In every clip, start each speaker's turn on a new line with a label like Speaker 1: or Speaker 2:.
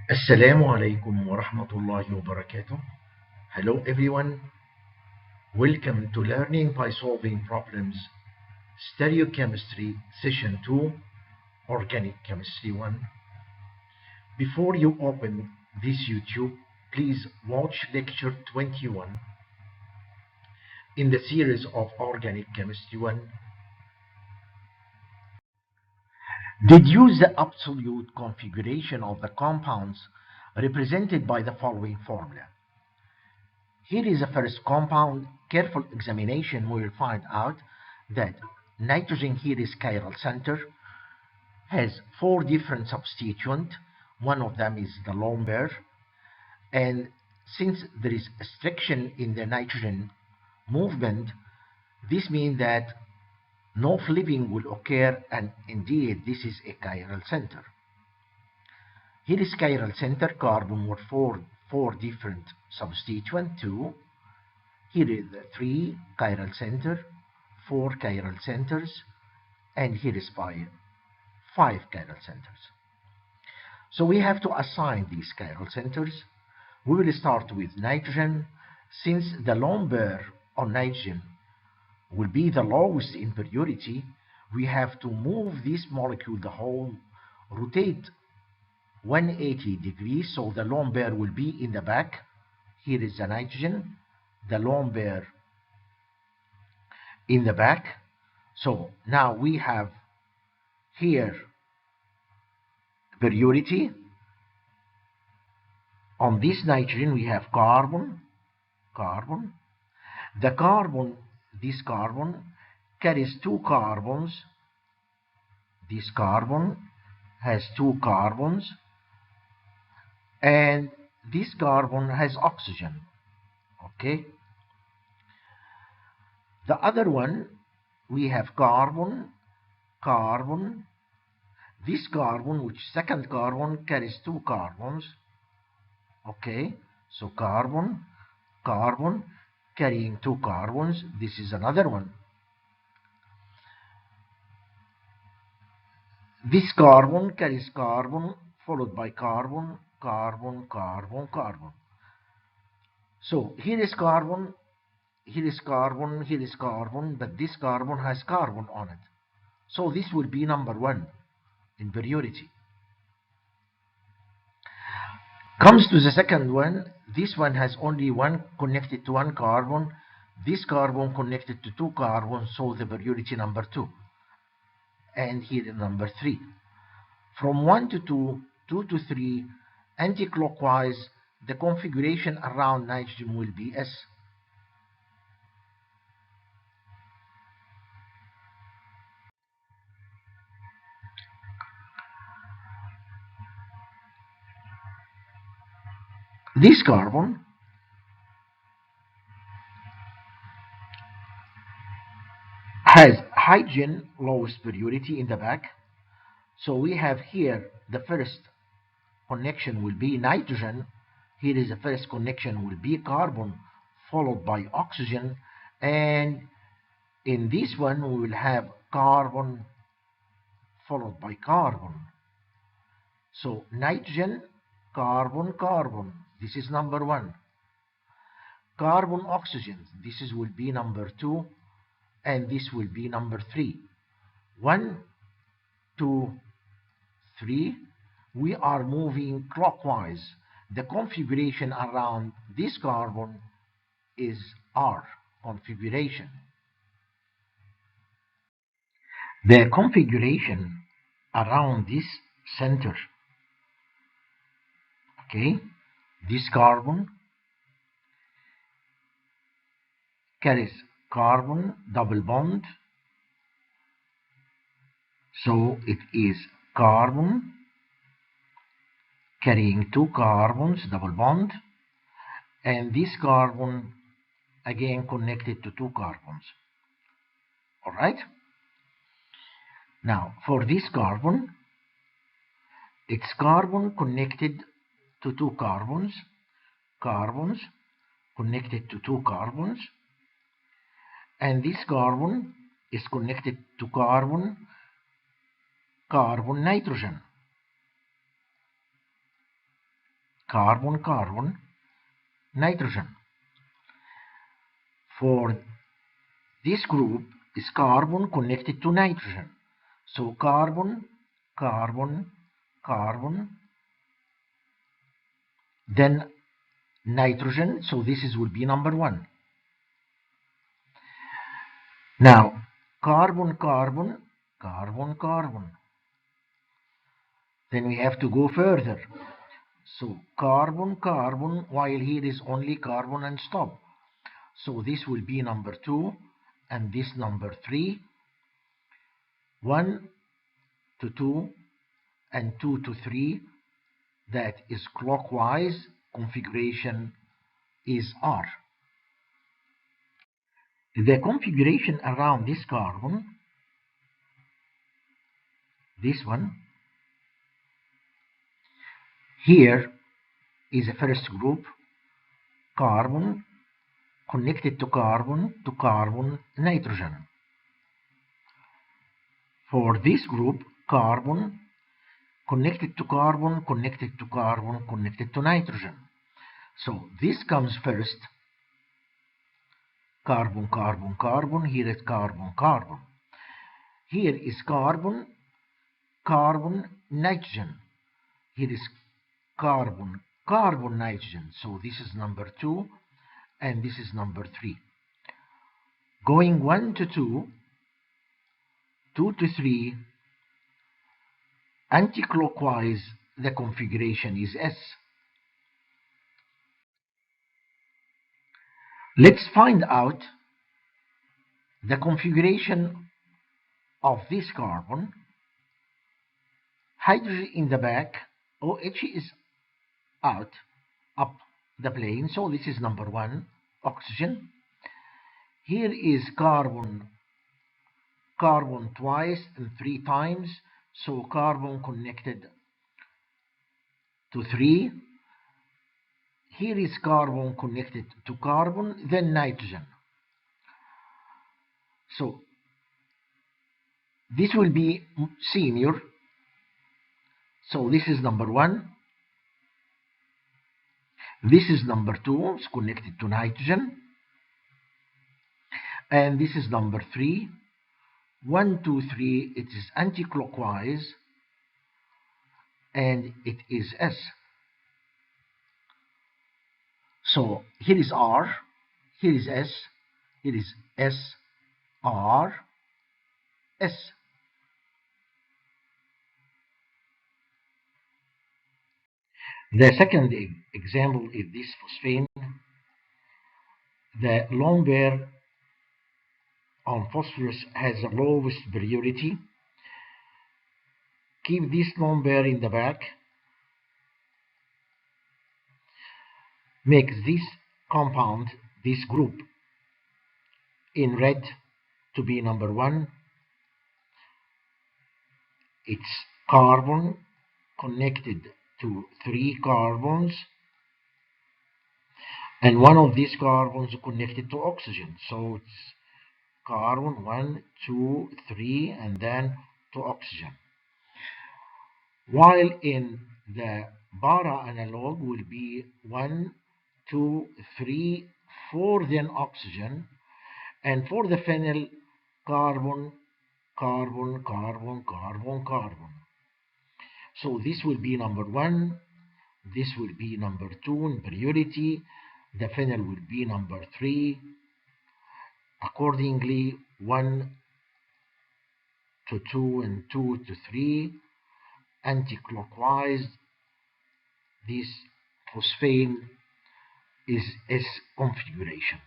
Speaker 1: Assalamu alaikum wa rahmatullahi wa barakatuh. Hello everyone. Welcome to Learning by Solving Problems Stereochemistry Session 2 Organic Chemistry 1. Before you open this YouTube, please watch lecture 21 in the series of Organic Chemistry 1. Deduce the absolute configuration of the compounds represented by the following formula. Here is the first compound. Careful examination will find out that nitrogen here is chiral center, has 4 different substituents. One of them is the lone pair, and since there is restriction in the nitrogen movement, this means that no flipping will occur, and indeed this is a chiral center. Here is chiral center, carbon with four different substituents, 2. Here is 3 chiral center, 4 chiral centers, and here is 5 chiral centers. So we have to assign these chiral centers. We will start with nitrogen. Since the lone pair on nitrogen will be the lowest in purity, we have to move this molecule, the whole, rotate 180 degrees, so the lone pair will be in the back. Here is the nitrogen, the lone pair in the back. So now we have here purity. On this nitrogen we have carbon. The carbon, this carbon carries 2 carbons. This carbon has 2 carbons, and this carbon has oxygen. Okay. The other one, we have carbon. This carbon, which second carbon, carries 2 carbons. Okay, so carbon carrying 2 carbons. This is another one. This carbon carries carbon followed by carbon. So here is carbon, but this carbon has carbon on it. So this will be number 1 in purity. Comes to the second one. This one has only 1 connected to 1 carbon. This carbon connected to 2 carbons, so the purity number 2. And here number 3. From 1 to 2, 2 to 3, anti-clockwise, the configuration around nitrogen will be S. This carbon has hydrogen lowest purity in the back. So we have here the first connection will be nitrogen. Here is the first connection will be carbon followed by oxygen, and in this one we will have carbon followed by carbon. So nitrogen, carbon, this is number 1. Carbon, oxygen, this will be number 2, and this will be number 3. 1, 2, 3. We are moving clockwise. The configuration around this carbon is R configuration. The configuration around this center, okay, this carbon carries carbon double bond, so it is carbon carrying 2 carbons double bond, and this carbon again connected to 2 carbons. All right. Now for this carbon, it's carbon connected to 2 carbons connected to 2 carbons, and this carbon is connected to carbon nitrogen. carbon, carbon, nitrogen. For this group is carbon connected to nitrogen. So carbon, carbon, carbon, then nitrogen. So this will be number 1. Now, carbon, carbon, carbon, carbon. Then we have to go further. So carbon, carbon, while here is only carbon and stop. So this will be number 2 and this number 3. 1 to 2 and 2 to 3. That is clockwise. Configuration is R. The configuration around this carbon, this one, here is a first group, carbon connected to carbon, nitrogen. For this group, carbon connected to carbon, connected to carbon, connected to nitrogen. So this comes first, carbon, carbon, carbon, here is carbon, carbon. Here is carbon, carbon, nitrogen. Here is carbon, carbon, nitrogen. So this is number 2 and this is number 3. Going 1 to 2, 2 to 3, anti-clockwise, the configuration is S. Let's find out the configuration of this carbon. Hydrogen in the back, OH is out, up the plane, so this is number 1, oxygen. Here is carbon, carbon twice and 3 times, so carbon connected to 3. Here is carbon connected to carbon, then nitrogen. So this will be senior. So this is number 1. This is number 2, it's connected to nitrogen. And this is number 3. 1, 2, 3, it is anti-clockwise. And it is S. So here is R, here is S, here is S, R, S. The second example is this phosphine. The lone pair on phosphorus has the lowest priority. Keep this lone pair in the back. Make this compound, this group, in red to be number 1. It's carbon connected to 3 carbons, and one of these carbons connected to oxygen. So it's carbon 1, 2, 3, and then to oxygen. While in the para analog will be 1, 2, 3, 4, then oxygen, and for the phenyl, carbon, carbon, carbon, carbon, carbon. So this will be number 1, this will be number 2 in priority, the phenyl will be number 3. Accordingly, 1 to 2 and 2 to 3, anti-clockwise. This phosphane is S configuration.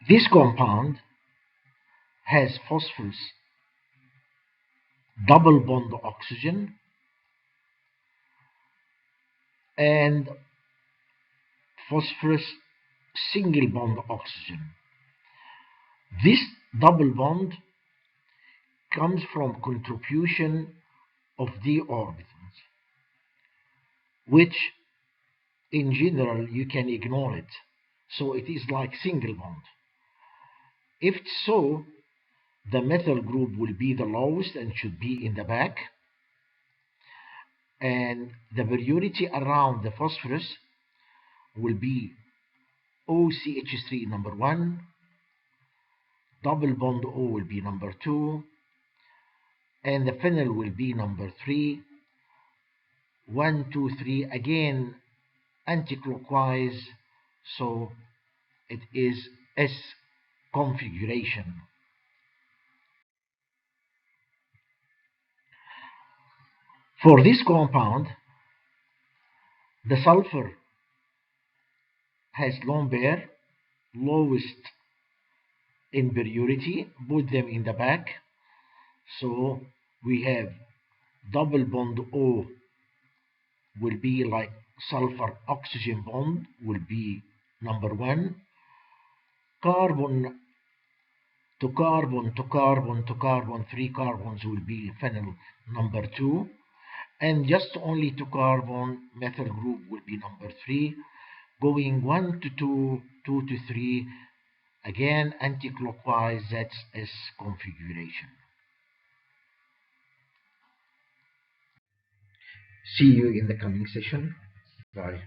Speaker 1: This compound has phosphorus double bond oxygen and phosphorus single bond oxygen. This double bond comes from contribution of d orbitals, which in general you can ignore it. So it is like single bond. If so, The methyl group will be the lowest and should be in the back. And the priority around the phosphorus will be OCH3 number 1, double bond O will be number 2, and the phenyl will be number 3. 1, 2, 3, again anti-clockwise, so it is S configuration. For this compound, the sulfur has lone pair, lowest in purity, put them in the back. So we have double bond O will be like sulfur oxygen bond will be number 1. Carbon to carbon to carbon to carbon, 3 carbons will be phenyl number 2. And just only to carbon methyl group will be number 3. Going 1 to 2, 2 to 3, again anti-clockwise, that's S configuration. See you in the coming session. Bye.